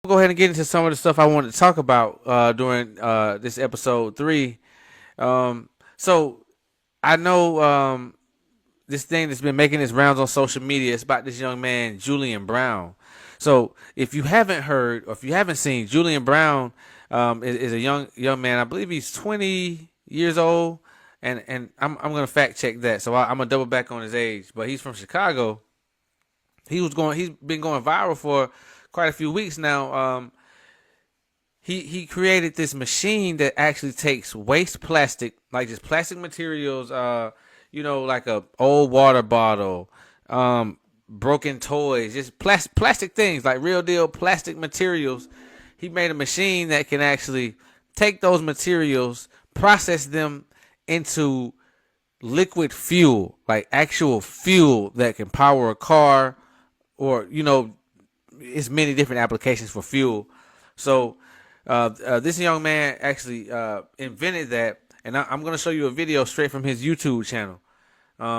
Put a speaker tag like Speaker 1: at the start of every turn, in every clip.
Speaker 1: go ahead and get into some of the stuff I wanted to talk about during this episode 3. So I know this thing that's been making its rounds on social media. It's about this young man, Julian Brown. So if you haven't heard or if you haven't seen, Julian Brown is a young man. I believe he's 20 years old, and I'm gonna fact check that. So I'm gonna double back on his age. But he's from Chicago. He's been going viral for quite a few weeks now. He created this machine that actually takes waste plastic, like just plastic materials, like a old water bottle, broken toys, just plastic things, like real deal plastic materials. He made a machine that can actually take those materials, process them into liquid fuel, like actual fuel that can power a car, or it's many different applications for fuel. So this young man actually invented that, and I'm going to show you a video straight from his YouTube channel.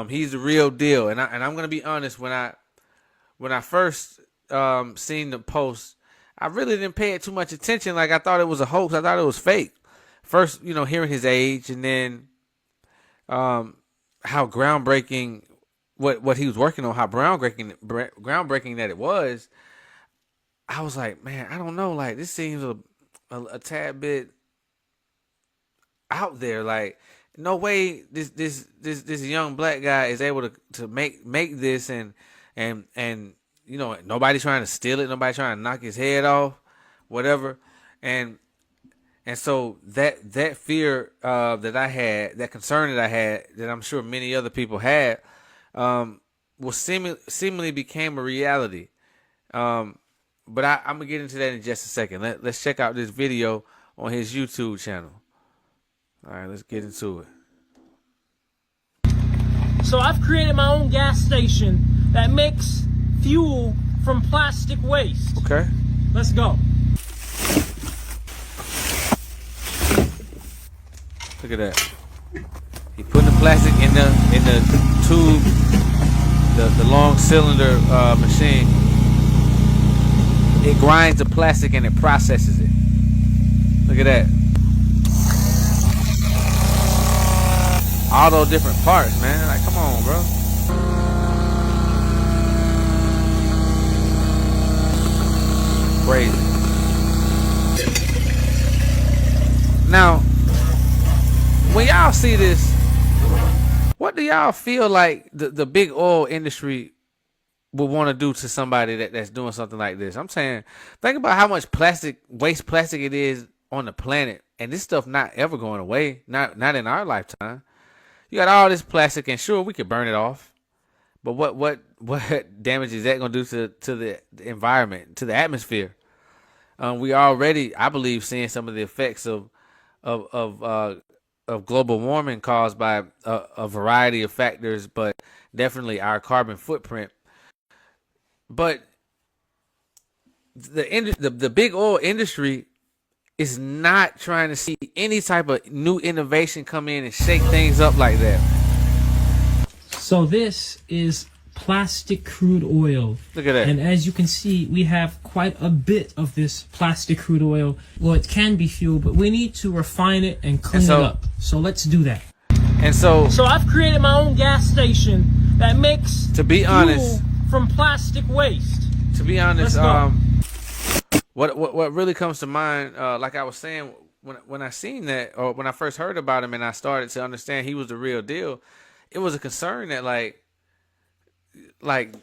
Speaker 1: He's the real deal, and I'm going to be honest. When I first seen the post, I really didn't pay it too much attention. Like, I thought it was a hoax. I thought it was fake. First, hearing his age, and then how groundbreaking what he was working on, how groundbreaking that it was. I was like, man, I don't know. Like, this seems a tad bit out there. Like, no way this young black guy is able to make this, and nobody trying to steal it, nobody trying to knock his head off, whatever. And so that fear that I had, that concern that I had, that I'm sure many other people had, seemingly became a reality. But I'm gonna get into that in just a second. Let's check out this video on his YouTube channel. All right, let's get into it.
Speaker 2: So I've created my own gas station that makes fuel from plastic waste.
Speaker 1: Okay.
Speaker 2: Let's go.
Speaker 1: Look at that. He putting the plastic in the tube, the long cylinder machine. It grinds the plastic and it processes it. Look at that. All those different parts, man. Like, come on, bro. Crazy. Now, when y'all see this, what do y'all feel like the big oil industry would want to do to somebody that's doing something like this? I'm saying, think about how much waste plastic it is on the planet, and this stuff not ever going away, not in our lifetime. You got all this plastic, and sure, we could burn it off, but what damage is that going to do to the environment, to the atmosphere? We already, I believe, seeing some of the effects of global warming caused by a variety of factors, but definitely our carbon footprint. But the big oil industry is not trying to see any type of new innovation come in and shake things up like that.
Speaker 2: So this is plastic crude oil.
Speaker 1: Look at that.
Speaker 2: And as you can see, we have quite a bit of this plastic crude oil. Well, it can be fuel, but we need to refine it and clean it up. So let's do that.
Speaker 1: And so
Speaker 2: I've created my own gas station that makes
Speaker 1: fuel
Speaker 2: from plastic waste.
Speaker 1: To be honest, what really comes to mind, like I was saying, when I seen that, or when I first heard about him and I started to understand he was the real deal, it was a concern that like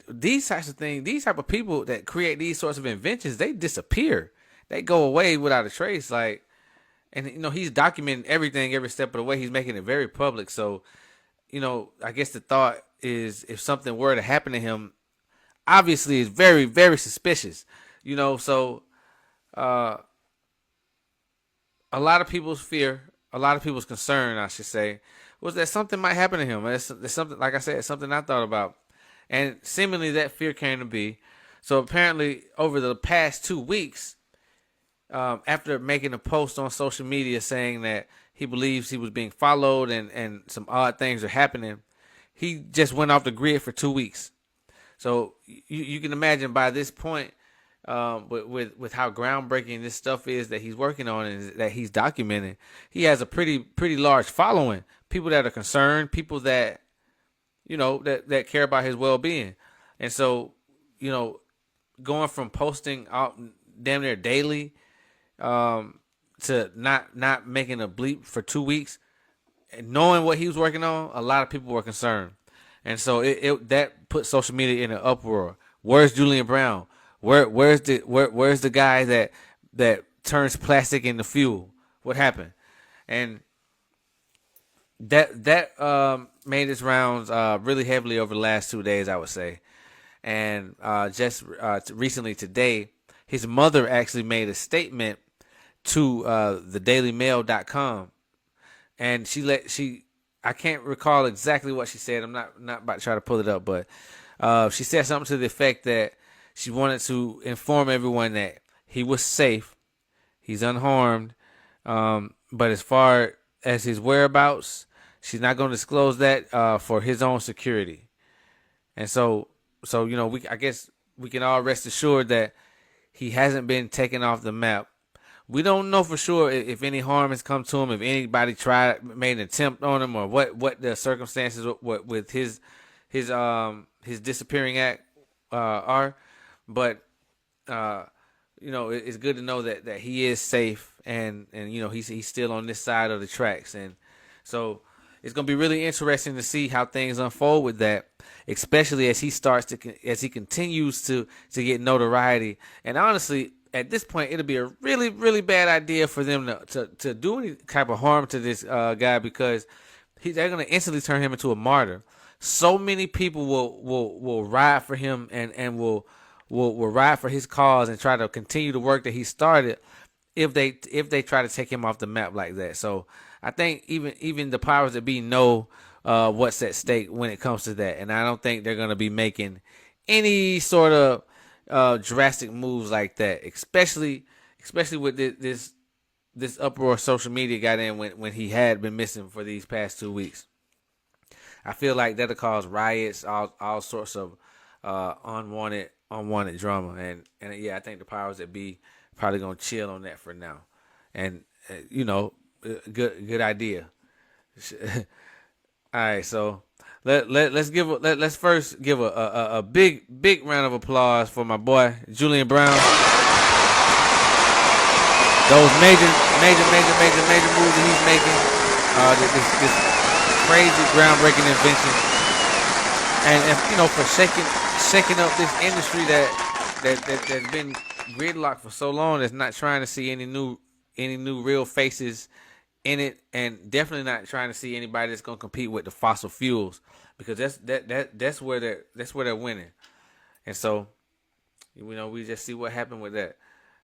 Speaker 1: these types of things, these type of people that create these sorts of inventions, they disappear. They go away without a trace. Like, and he's documenting everything, every step of the way. He's making it very public. So, I guess the thought is, if something were to happen to him, obviously it's very, very suspicious. So a lot of people's fear, a lot of people's concern, I should say, was that something might happen to him. It's something, like I said, it's something I thought about. And seemingly that fear came to be. So apparently over the past 2 weeks, after making a post on social media saying that he believes he was being followed and some odd things are happening, he just went off the grid for 2 weeks. So you can imagine by this point, with how groundbreaking this stuff is that he's working on and that he's documenting. He has a pretty large following, people that are concerned, people that that care about his well being, and so going from posting out damn near daily to not making a bleep for 2 weeks, and knowing what he was working on, a lot of people were concerned, and so it that put social media in an uproar. Where's Julian Brown? Where's the guy that turns plastic into fuel? What happened? And that made its rounds really heavily over the last 2 days, I would say. And just recently today, his mother actually made a statement to thedailymail.com, and I can't recall exactly what she said. I'm not about to try to pull it up, but she said something to the effect that she wanted to inform everyone that he was safe, he's unharmed, but as far as his whereabouts, she's not going to disclose that for his own security. And so I guess we can all rest assured that he hasn't been taken off the map. We don't know for sure if any harm has come to him, if anybody made an attempt on him, or what the circumstances with his disappearing act are. But it's good to know that he is safe, and he's still on this side of the tracks, and so it's gonna be really interesting to see how things unfold with that, especially as he continues to get notoriety. And honestly, at this point, it'll be a really, really bad idea for them to do any type of harm to this guy, because they're gonna instantly turn him into a martyr. So many people will ride for him and will ride for his cause and try to continue the work that he started if they try to take him off the map like that. So I think even the powers that be know what's at stake when it comes to that, and I don't think they're going to be making any sort of drastic moves like that, especially with this uproar social media got in when he had been missing for these past 2 weeks. I feel like that'll cause riots, all sorts of unwanted drama, and yeah, I think the powers that be probably gonna chill on that for now, and good idea. All right, so let's first give a big round of applause for my boy Julian Brown. Those major moves that he's making, this crazy groundbreaking invention, and for shaking up this industry that's been gridlocked for so long, that's not trying to see any new real faces in it, and definitely not trying to see anybody that's going to compete with the fossil fuels, because that's where they're winning. And so we just see what happened with that.